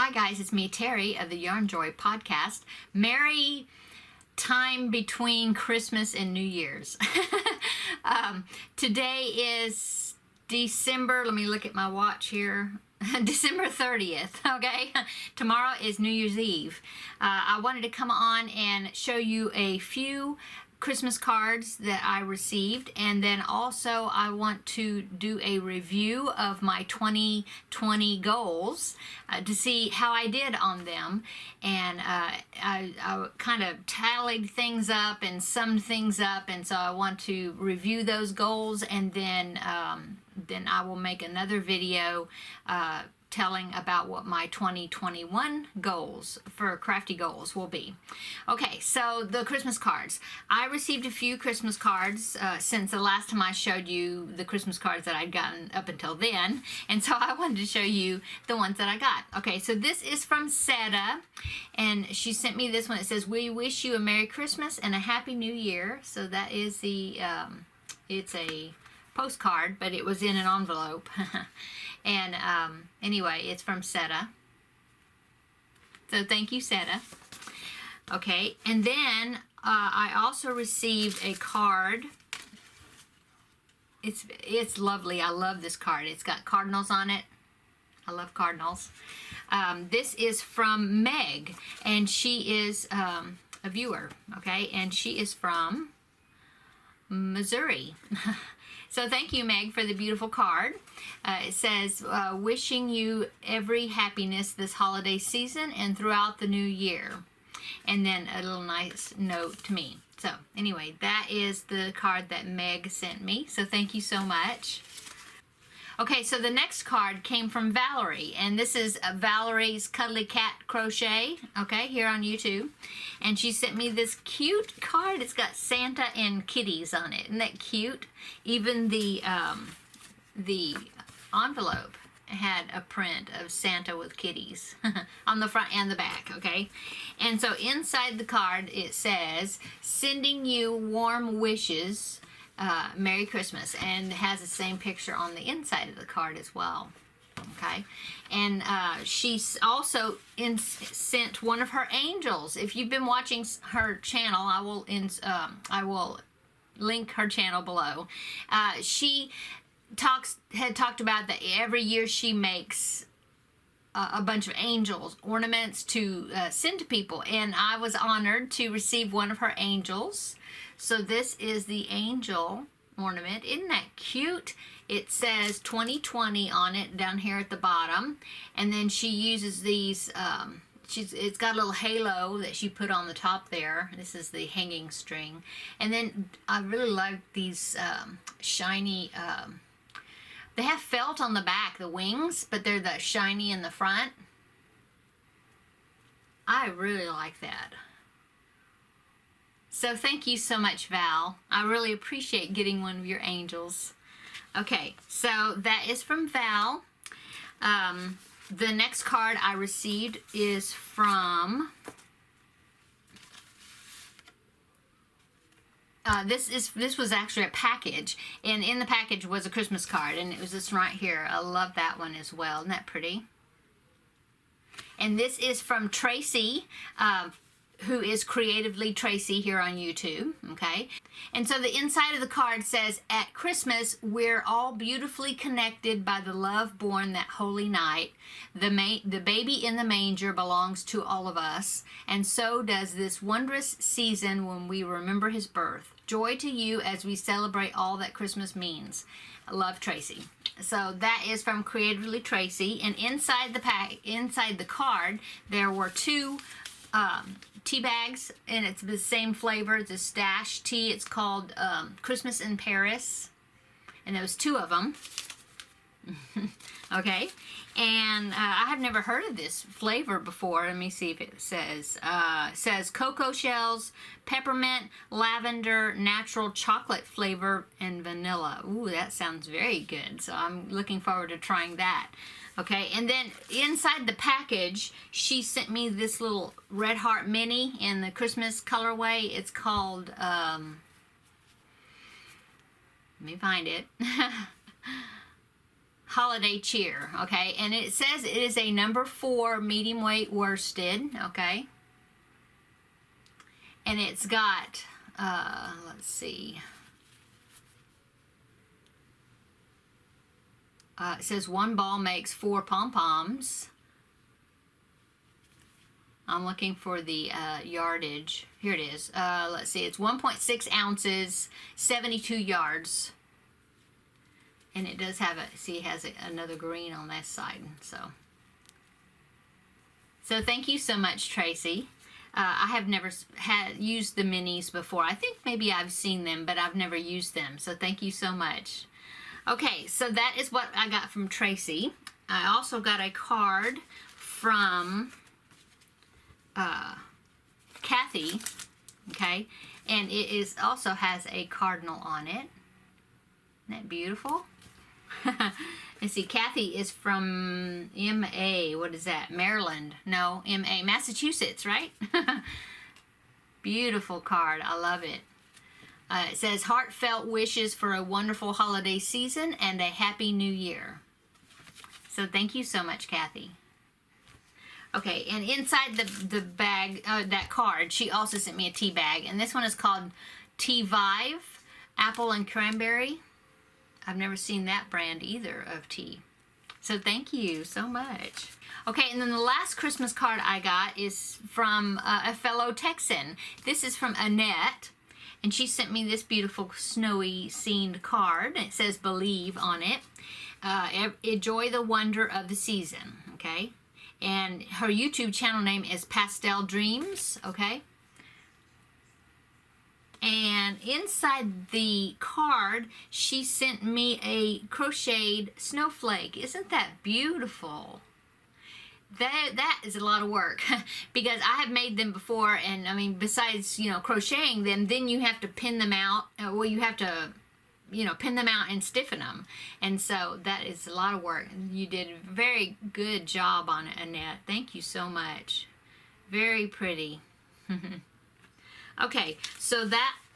Hi guys, it's me, Terri of the Yarnjoy podcast. Merry time between Christmas and New Year's. Today is December, let me look at my watch here, December 30th, okay? Tomorrow is New Year's Eve. I wanted to come on and show you a few Christmas cards that I received, and then also I want to do a review of my 2020 goals to see how I did on them, and I kind of tallied things up and summed things up, and so I want to review those goals, and then I will make another video telling about what my 2021 goals for Crafty goals will be. Okay, so the Christmas cards. I received a few Christmas cards since the last time I showed you the Christmas cards that I'd gotten up until then, and so I wanted to show you the ones that I got. Okay, so this is from Seta, and she sent me this one. It says, "We wish you a Merry Christmas and a Happy New Year." So that is the, it's a postcard, but it was in an envelope. And anyway, it's from Seta. So thank you, Seta. Okay, and then I also received a card. It's lovely. I love this card. It's got cardinals on it. I love cardinals. This is from Meg, and she is a viewer, okay? And she is from Missouri. So thank you, Meg, for the beautiful card. It says, wishing you every happiness this holiday season and throughout the new year. And then a little nice note to me. So anyway, that is the card that Meg sent me. So thank you so much. Okay, so the next card came from Valerie, and this is Valerie's Cuddly Cat Crochet, okay, here on YouTube. And she sent me this cute card. It's got Santa and kitties on it. Isn't that cute? Even the envelope had a print of Santa with kitties on the front and the back, okay? And so inside the card it says, "Sending you warm wishes, Merry Christmas," and it has the same picture on the inside of the card as well. Okay, and she also sent one of her angels. If you've been watching her channel, I will link her channel below. She had talked about that every year she makes a bunch of angels ornaments to send to people, and I was honored to receive one of her angels. So this is the angel ornament. Isn't that cute? It says 2020 on it down here at the bottom, and then she uses these it's got a little halo that she put on the top there. This is the hanging string, and then I really like these shiny they have felt on the back, the wings, but they're the shiny in the front. I really like that. So thank you so much, Val. I really appreciate getting one of your angels. Okay, so that is from Val. The next card I received is from... This was actually a package, and in the package was a Christmas card, and it was this right here. I love that one as well. Isn't that pretty? And this is from Tracy, who is Creatively Tracy here on YouTube, okay? And so the inside of the card says, "At Christmas, we're all beautifully connected by the love born that holy night. The baby in the manger belongs to all of us, and so does this wondrous season when we remember his birth. Joy to you as we celebrate all that Christmas means. Love, Tracy." So that is from Creatively Tracy, and inside the card, there were two tea bags, and it's the same flavor. It's a stash tea. It's called Christmas in Paris, and there was two of them. Okay, and I have never heard of this flavor before. Let me see if it says. Says cocoa shells, peppermint, lavender, natural chocolate flavor, and vanilla. Ooh, that sounds very good. So I'm looking forward to trying that. Okay, and then inside the package, she sent me this little Red Heart Mini in the Christmas colorway. It's called, let me find it. holiday cheer, okay? And it says it is a number 4 medium weight worsted, okay? And it's got, let's see. It says 1 ball makes 4 pom-poms. I'm looking for the yardage. Here it is. Let's see. It's 1.6 ounces, 72 yards. And it does have a, see, it has another green on that side. So thank you so much, Tracy. I have never used the minis before. I think maybe I've seen them, but I've never used them. So thank you so much. Okay, so that is what I got from Tracy. I also got a card from Kathy, okay, and it is also has a cardinal on it. Isn't that beautiful? Let's see, Kathy is from MA, what is that, Maryland? No, MA, Massachusetts, right? Beautiful card, I love it. It says, heartfelt wishes for a wonderful holiday season and a happy new year. So thank you so much, Kathy. Okay, and inside the bag, that card, she also sent me a tea bag. And this one is called Tea Vive, Apple and Cranberry. I've never seen that brand either of tea. So thank you so much. Okay, and then the last Christmas card I got is from a fellow Texan. This is from Annette. And she sent me this beautiful snowy scened card. It says Believe on it. Enjoy the wonder of the season, okay? And her YouTube channel name is Pastel Dreams, okay? And inside the card, she sent me a crocheted snowflake. Isn't that beautiful? That is a lot of work because I have made them before, and I mean, besides, you know, crocheting them, then you have to pin them out. Well, you have to, you know, pin them out and stiffen them. And so that is a lot of work. You did a very good job on it, Annette. Thank you so much. Very pretty. Okay, so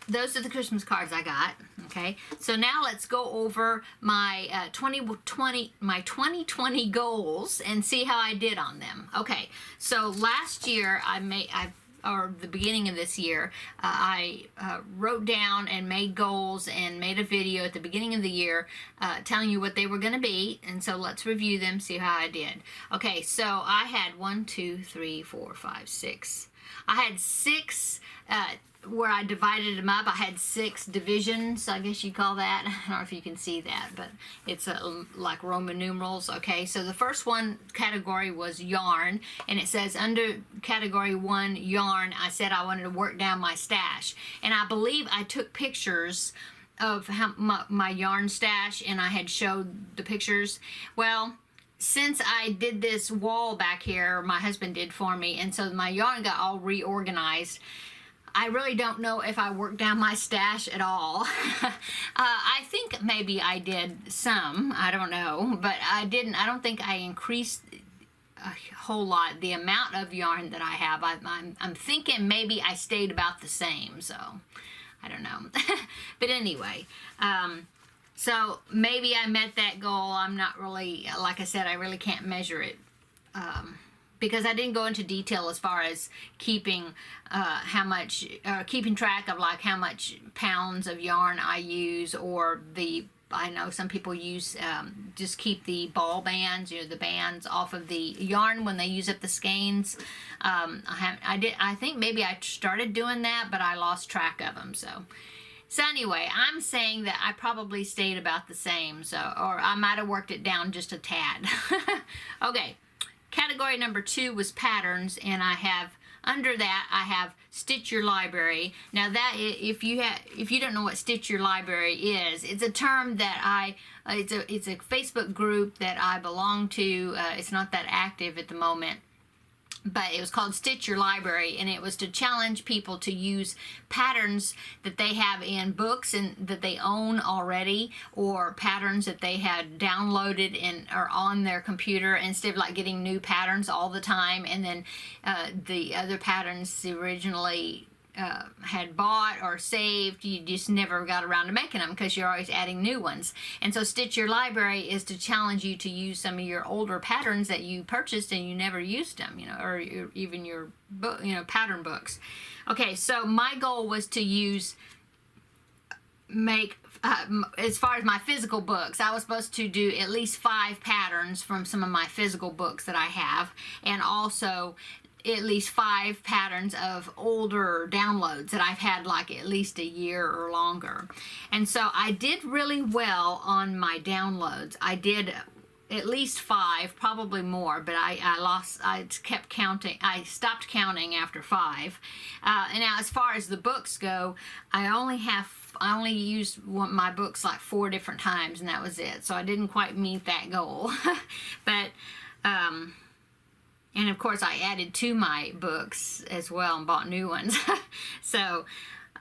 those are the Christmas cards I got. Okay, so now let's go over my 2020 goals and see how I did on them. Okay, so last year or the beginning of this year, I wrote down and made goals and made a video at the beginning of the year telling you what they were going to be. And so let's review them, see how I did. Okay, so I had 1, 2, 3, 4, 5, 6. I had 6 where I divided them up. I had 6 divisions, I guess you'd call that. I don't know if you can see that, but it's like Roman numerals. Okay, so the first one category was yarn, and it says under category 1 yarn, I said I wanted to work down my stash, and I believe I took pictures of my yarn stash, and I had showed the pictures. Well, since I did this wall back here, my husband did for me, and so my yarn got all reorganized. I really don't know if I worked down my stash at all. I think maybe I did some, I don't know, but I didn't. I don't think I increased a whole lot the amount of yarn that I have. I'm thinking maybe I stayed about the same, so I don't know. But anyway, so maybe I met that goal. I'm not really, like I said, I really can't measure it. Because I didn't go into detail as far as keeping keeping track of like how much pounds of yarn I use, or I know some people use just keep the ball bands, you know, the bands off of the yarn when they use up the skeins. I think maybe I started doing that, but I lost track of them. So anyway, I'm saying that I probably stayed about the same. So, or I might have worked it down just a tad. Okay. Category number 2 was patterns, and I have under that I have Stitch Your Library. Now that if you don't know what Stitch Your Library is, it's a term that it's a Facebook group that I belong to. It's not that active at the moment, but it was called Stitch Your Library, and it was to challenge people to use patterns that they have in books and that they own already, or patterns that they had downloaded and are on their computer, instead of like getting new patterns all the time, and then the other patterns originally had bought or saved. You just never got around to making them because you're always adding new ones. And so Stitch Your Library is to challenge you to use some of your older patterns that you purchased and you never used them, or even your book, pattern books. Okay, so my goal was to make as far as my physical books, I was supposed to do at least 5 patterns from some of my physical books that I have, and also at least 5 patterns of older downloads that I've had like at least a year or longer. And so I did really well on my downloads. I did at least 5, probably more, but I kept counting. I stopped counting after 5. And now as far as the books go, I only used my books like 4 different times, and that was it. So I didn't quite meet that goal. But, and of course I added to my books as well and bought new ones. So,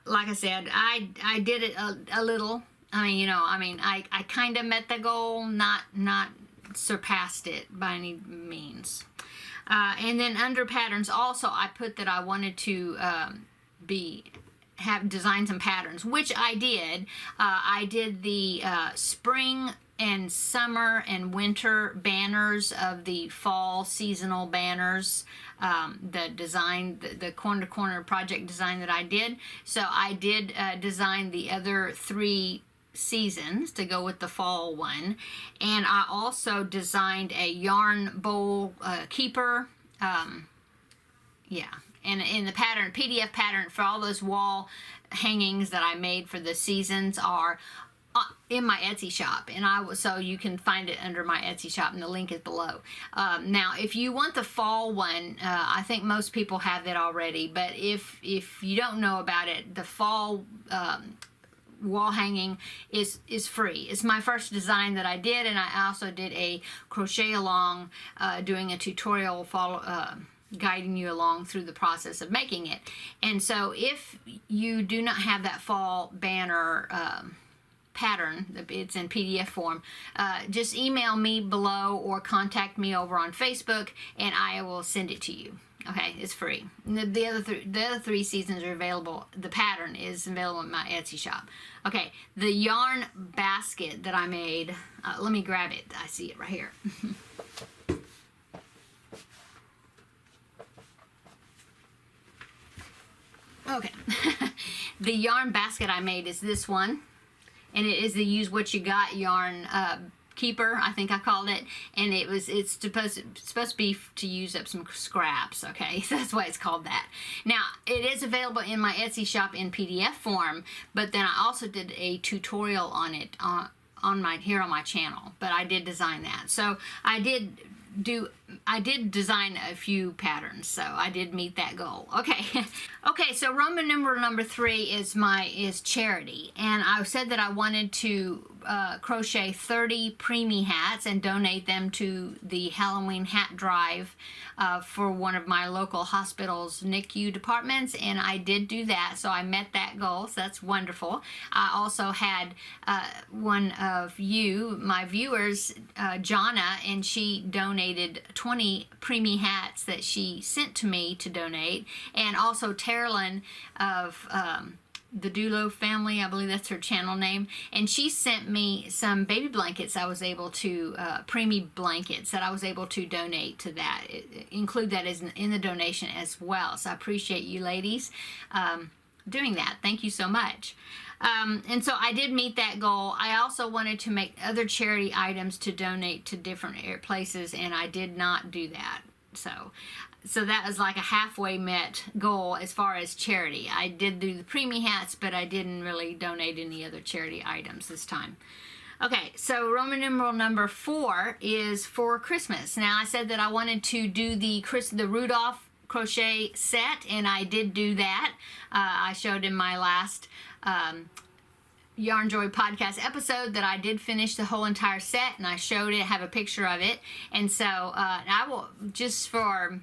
like I said, I did it a little. I kind of met the goal, not surpassed it by any means. And then under patterns also, I put that I wanted to have designed some patterns, which I did. I did the spring and summer and winter banners of the fall seasonal banners, the corner to corner project design that I did. So I did design the other 3 seasons to go with the fall one, and I also designed a yarn bowl keeper. And in the pattern, PDF pattern for all those wall hangings that I made for the seasons are in my Etsy shop, and so you can find it under my Etsy shop, and the link is below. Now, if you want the fall one, I think most people have that already, but if you don't know about it, the fall wall hanging is free. It's my first design that I did, and I also did a crochet along, doing a tutorial guiding you along through the process of making it. And so if you do not have that fall banner pattern, it's in PDF form, just email me below or contact me over on Facebook, and I will send it to you. Okay, it's free. And the other 3 seasons are available. The pattern is available in my Etsy shop. Okay, the yarn basket that I made, let me grab it. I see it right here. Okay, the yarn basket I made is this one, and it is the Use What You Got yarn keeper, I think I called it, and it's supposed to be to use up some scraps. Okay, so that's why it's called that. Now, it is available in my Etsy shop in PDF form, but then I also did a tutorial on it on my channel, but I did design that. So I did design a few patterns, so I did meet that goal. Okay. Okay, so Roman numeral number 3 is charity, and I said that I wanted to crochet 30 preemie hats and donate them to the Halloween hat drive for one of my local hospital's NICU departments, and I did do that, so I met that goal, so that's wonderful. I also had one of you, my viewers, Jonna, and she donated 20 preemie hats that she sent to me to donate, and also Terri of the Dulo family, I believe that's her channel name, and she sent me some baby blankets I was able to, preemie blankets that I was able to donate to that, include that in the donation as well. So I appreciate you ladies doing that. Thank you so much. And so I did meet that goal. I also wanted to make other charity items to donate to different places, and I did not do that. So that was like a halfway met goal as far as charity. I did do the preemie hats, but I didn't really donate any other charity items this time. Okay, so Roman numeral number 4 is for Christmas. Now, I said that I wanted to do the Rudolph crochet set, and I did do that. I showed in my last Yarnjoy podcast episode that I did finish the whole entire set, and I showed it, have a picture of it. And so I will, just for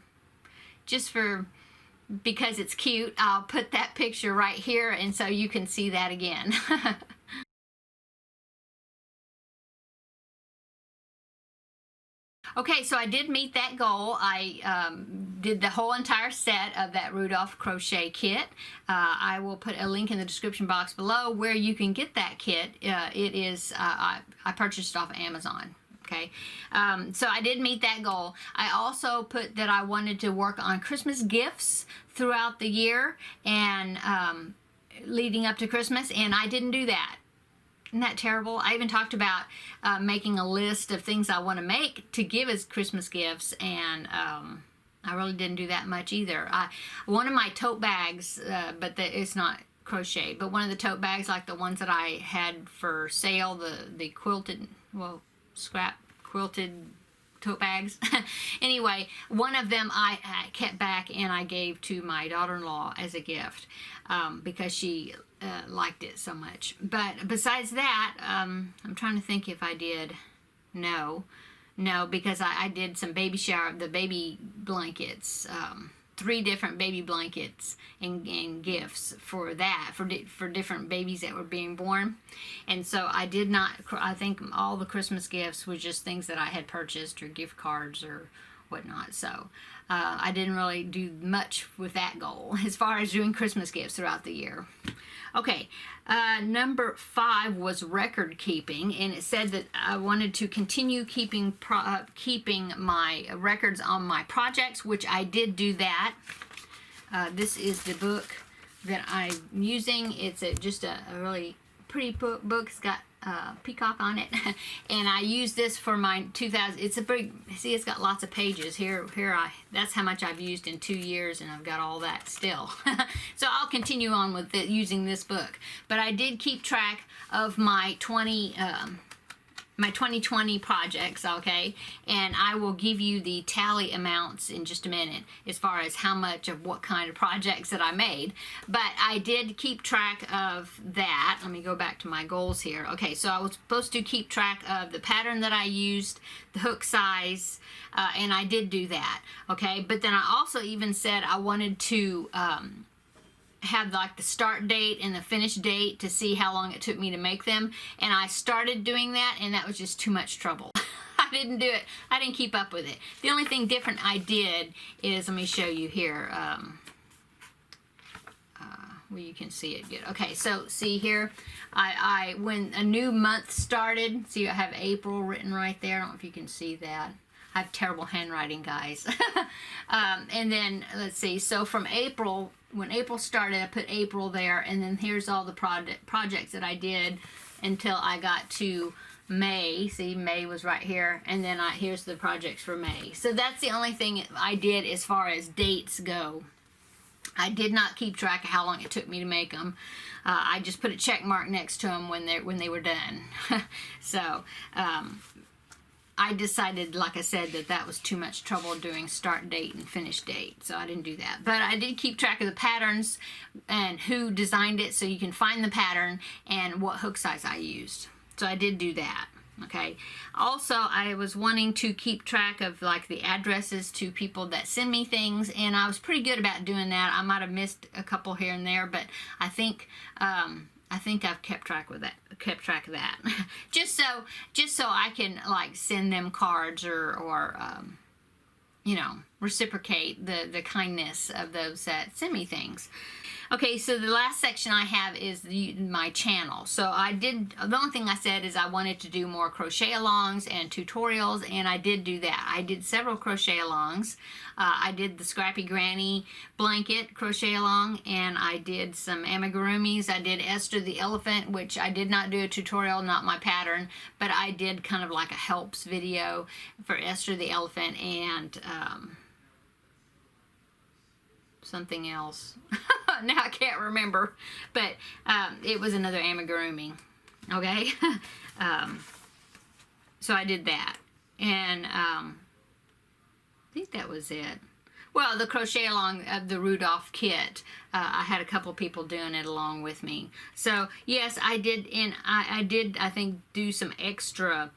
because it's cute, I'll put that picture right here, and so you can see that again. Okay, so I did meet that goal. I did the whole entire set of that Rudolph crochet kit. I will put a link in the description box below where you can get that kit. It is, I purchased it off of Amazon. Okay, so I did meet that goal. I also put that I wanted to work on Christmas gifts throughout the year and leading up to Christmas, and I didn't do that. Isn't that terrible? I even talked about making a list of things I want to make to give as Christmas gifts, and I really didn't do that much either. One of my tote bags, but it's not crochet, but one of the tote bags, like the ones that I had for sale, the quilted, well, scrap quilted tote bags. Anyway, one of them I kept back and I gave to my daughter-in-law as a gift because she liked it so much. But besides that, I'm trying to think if I did. No, because I did some baby shower, the baby blankets, 3 different baby blankets and gifts for that, for different babies that were being born. And so I did not, I think all the Christmas gifts were just things that I had purchased or gift cards or whatnot. So I didn't really do much with that goal as far as doing Christmas gifts throughout the year. Okay, number 5 was record keeping, and it said that I wanted to continue keeping my records on my projects, which I did do that. This is the book that I'm using. It's just a really pretty book. It's got peacock on it, and I use this for my 2000. It's a big. See, it's got lots of pages here. That's how much I've used in 2 years, and I've got all that still. So I'll continue on with using this book. But I did keep track of my 2020 projects, okay? And I will give you the tally amounts in just a minute as far as how much of what kind of projects that I made. But I did keep track of that. Let me go back to my goals here. Okay, so I was supposed to keep track of the pattern that I used, the hook size, and I did do that, okay? But then I also even said I wanted to have like the start date and the finish date to see how long it took me to make them, and I started doing that, and that was just too much trouble. I didn't do it. I didn't keep up with it. The only thing different I did is, let me show you here, where you can see it good. Okay, so see here, I when a new month started, see I have April written right there. I don't know if you can see that. I have terrible handwriting, guys. And then, let's see, so from April, when April started, I put April there, and then here's all the projects that I did until I got to May. See, May was right here, and then here's the projects for May. So that's the only thing I did as far as dates go. I did not keep track of how long it took me to make them. I just put a check mark next to them when they were done. So, I decided, like I said, that was too much trouble doing start date and finish date, so I didn't do that. But I did keep track of the patterns and who designed it, so you can find the pattern and what hook size I used. So I did do that, okay? Also, I was wanting to keep track of like the addresses to people that send me things, and I was pretty good about doing that. I might have missed a couple here and there, but I think I've kept track of that. just so I can like send them cards or you know, reciprocate the kindness of those that send me things. Okay, so the last section I have is my channel. So the only thing I said is I wanted to do more crochet alongs and tutorials, and I did do that. I did several crochet alongs. I did the Scrappy Granny blanket crochet along, and I did some amigurumis. I did Esther the Elephant, which I did not do a tutorial, not my pattern, but I did kind of like a helps video for Esther the Elephant and something else. Now I can't remember, but it was another amigurumi. Okay, so I did that, and I think that was it. Well, the crochet along of the Rudolph kit, I had a couple people doing it along with me. So yes, I did, and I did, I think, do some extra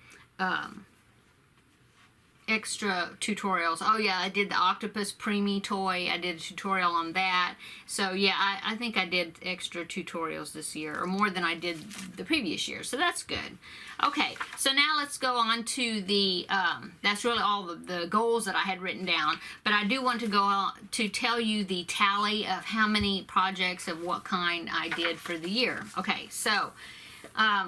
extra tutorials. Oh yeah, I did the octopus preemie toy. I did a tutorial on that. So yeah, I think I did extra tutorials this year, or more than I did the previous year. So that's good. Okay, so now let's go on to the, that's really all the goals that I had written down. But I do want to go on to tell you the tally of how many projects of what kind I did for the year. Okay, so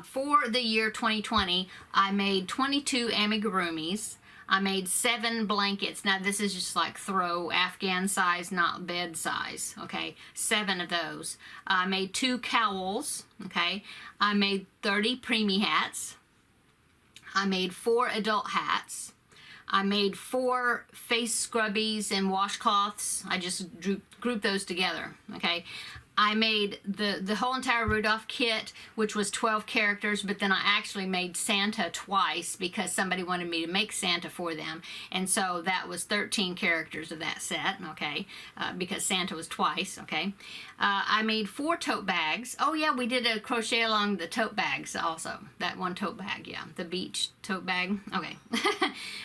for the year 2020, I made 22 amigurumis. I made 7 blankets. Now this is just like throw Afghan size, not bed size, okay? 7 of those. I made 2 cowls, okay? I made 30 preemie hats. I made 4 adult hats. I made 4 face scrubbies and washcloths. I just grouped those together, okay? I made the whole entire Rudolph kit, which was 12 characters, but then I actually made Santa twice because somebody wanted me to make Santa for them. And so that was 13 characters of that set, okay, because Santa was twice, okay. I made 4 tote bags. Oh yeah, we did a crochet along the tote bags also. That one tote bag, yeah, the beach tote bag, okay.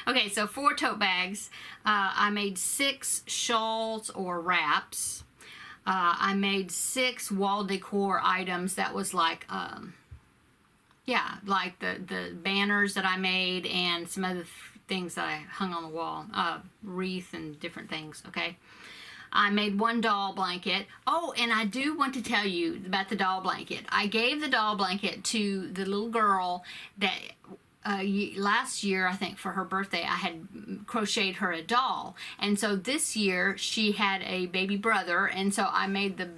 Okay, so 4 tote bags. I made 6 shawls or wraps. I made 6 wall decor items. That was like, yeah, like the banners that I made and some other things that I hung on the wall, wreath and different things, okay? I made 1 doll blanket. Oh, and I do want to tell you about the doll blanket. I gave the doll blanket to the little girl that last year, I think for her birthday, I had crocheted her a doll. And so this year she had a baby brother, and so I made the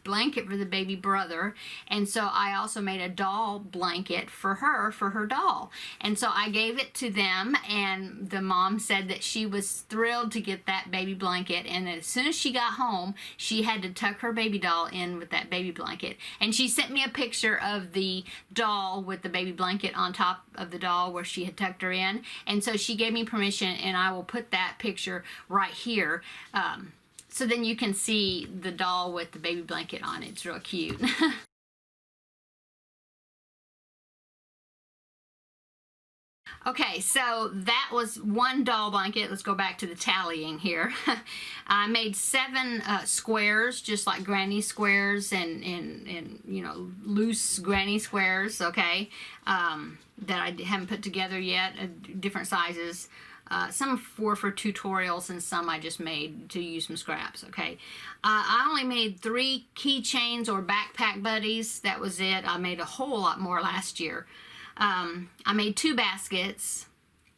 blanket for the baby brother, and so I also made a doll blanket for her doll. And so I gave it to them, and the mom said that she was thrilled to get that baby blanket, and as soon as she got home, she had to tuck her baby doll in with that baby blanket. And she sent me a picture of the doll with the baby blanket on top of the doll where she had tucked her in, and so she gave me permission, and I will put that picture right here. So then you can see the doll with the baby blanket on it. It's real cute. Okay, so that was 1 doll blanket. Let's go back to the tallying here. I made 7 squares, just like granny squares and you know, loose granny squares, okay, that I haven't put together yet, different sizes. Some were for tutorials and some I just made to use some scraps, okay. I only made 3 keychains or backpack buddies. That was it. I made a whole lot more last year. I made 2 baskets,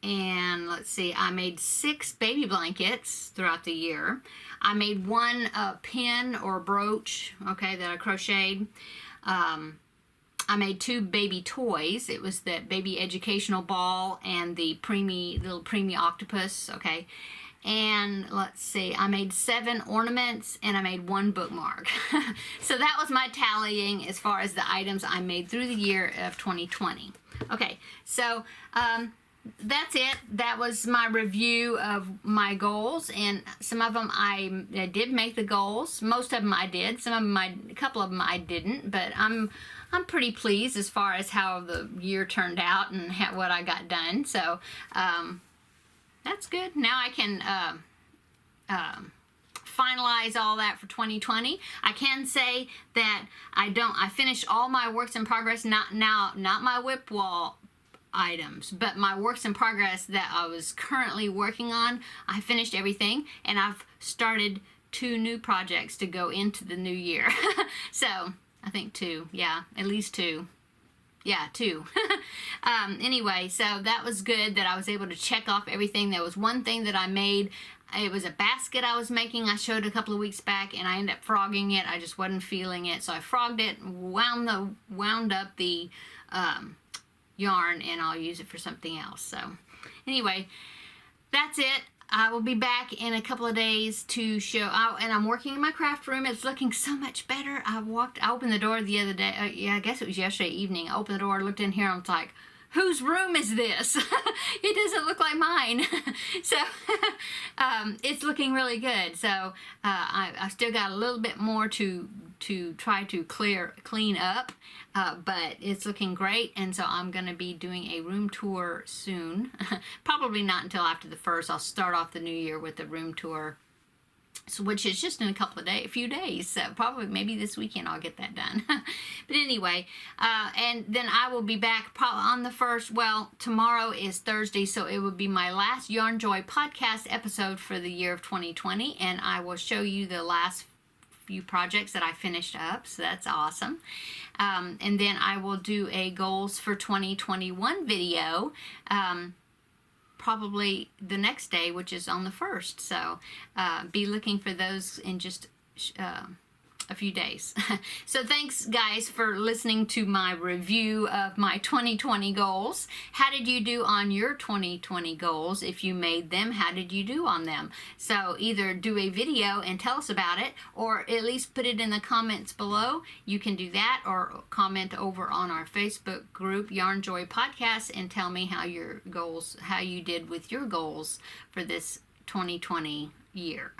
and let's see, I made 6 baby blankets throughout the year. I made 1 pin or brooch, okay, that I crocheted. I made 2 baby toys. It was the baby educational ball and the little preemie octopus, okay. And let's see, I made 7 ornaments and I made 1 bookmark. So that was my tallying as far as the items I made through the year of 2020. Okay, so that's it. That was my review of my goals, and some of them I did make the goals. Most of them I did. Some of them a couple of them I didn't, but I'm pretty pleased as far as how the year turned out and what I got done. So that's good. Now I can finalize all that for 2020. I can say that I finished all my works in progress, not my whip wall items, but my works in progress that I was currently working on. I finished everything, and I've started 2 new projects to go into the new year. So I think 2, yeah, at least 2. Yeah, 2. Anyway, so that was good that I was able to check off everything. There was one thing that I made. It was a basket I was making. I showed a couple of weeks back, and I ended up frogging it. I just wasn't feeling it, so I frogged it, wound up the yarn, and I'll use it for something else. So anyway, that's it. I will be back in a couple of days to show, and I'm working in my craft room. It's looking so much better. I opened the door the other day, yeah, I guess it was yesterday evening. I opened the door, looked in here, and I was like, whose room is this? It doesn't look like mine. So it's looking really good. So I still got a little bit more to try to clean up, but it's looking great. And so I'm going to be doing a room tour soon. Probably not until after the 1st. I'll start off the new year with a room tour, so, which is just in a few days. So probably maybe this weekend I'll get that done. But anyway, and then I will be back probably on the 1st. Well, tomorrow is Thursday, so it will be my last Yarnjoy podcast episode for the year of 2020, and I will show you the last few projects that I finished up, so that's awesome. And then I will do a goals for 2021 video, probably the next day, which is on the 1st. So be looking for those in just a few days. So thanks guys for listening to my review of my 2020 goals. How did you do on your 2020 goals? If you made them, how did you do on them? So either do a video and tell us about it, or at least put it in the comments below. You can do that, or comment over on our Facebook group, Yarnjoy Podcast, and tell me how you did with your goals for this 2020 year.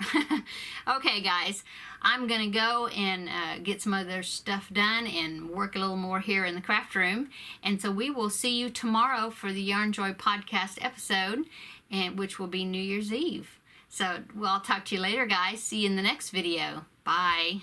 Okay guys, I'm gonna go and get some other stuff done and work a little more here in the craft room, and so we will see you tomorrow for the Yarnjoy podcast episode, and which will be New Year's Eve. So I'll talk to you later guys. See you in the next video. Bye.